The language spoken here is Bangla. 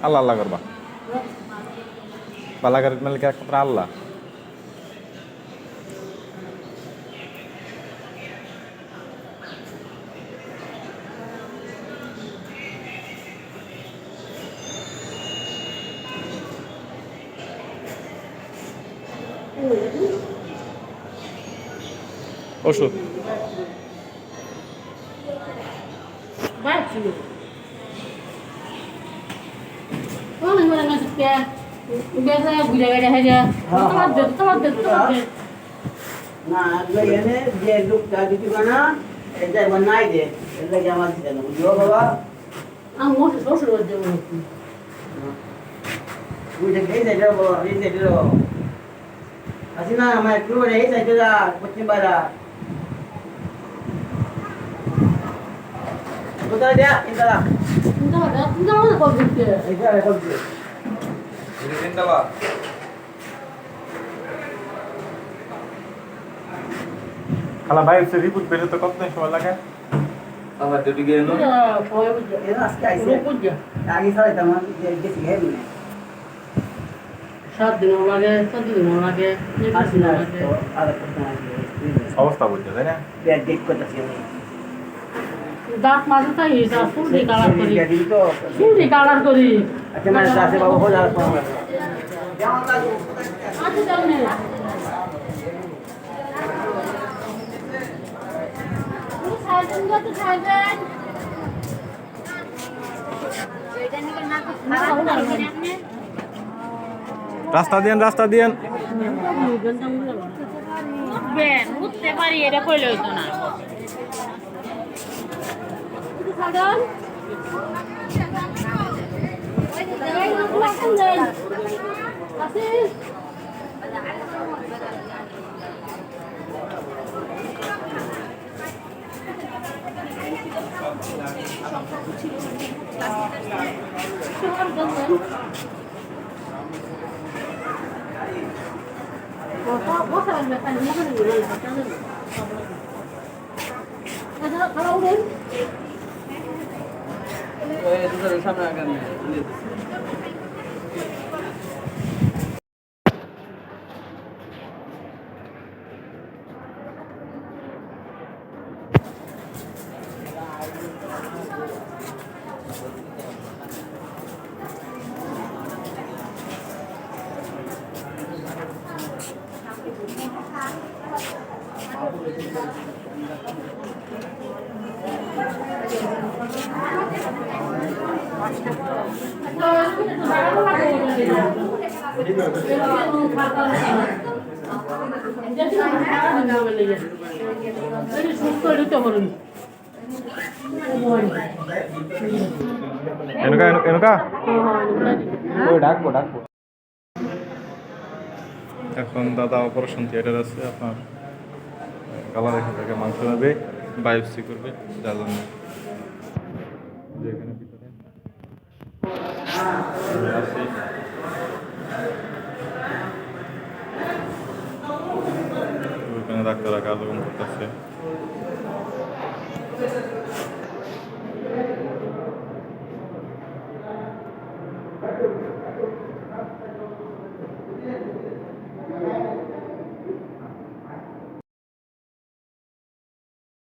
আল্লাহ আল্লাহ করবা বালাগারের মালিক একমাত্র আল্লাহ ওষুধ যে লোকটা কিছু না এটা নাই যে এটা কি আমার দিতে না বুঝলো বাবা আমি ওষুধ দেবো বুঝে এই সাইডে বাবা এই সাইডে আসি না আমার একটু এই সাইডে যা পশ্চিম পাড়া কোথায় দেয়া এটা না করতে এটা করতে এটা চিন্তা বা খালা ভাই সে রিপোর্ট বের হতে কতদিন সময় লাগে আমার ডিউটি গেল না এর আজকে আইছে আগে সাড়ে তেমন গেছি হেবি না 7 দিন লাগে 7 দিন লাগে আসি না তো আর অবস্থা বলছে তাই না ব্যাগ গেট করতেছি আমি দাঁত মাঝে তাই যা ফুলদি কালার করি ফুলদি কালার করি আচ্ছা মানে সাথে বাবা হয়ে যাওয়ার পর যেমন লাগবে আচ্ছা যাও নে সাইডেন যত সাইডেন রাস্তা দিয়েন বেন উঠতে পারি এটা কইলে হইতো না সাইডেন আসি সামনে আগান এনকা ডাকবো এখন দাদা অপারেশন থিয়েটার আছে আপনার কালার এখান থেকে মাংস নেবে বায়োপসি করবে যার জন্য এখানে ভিতরে আসি ওইখানে ডাক্তাররা কার্যক্রম করতেছে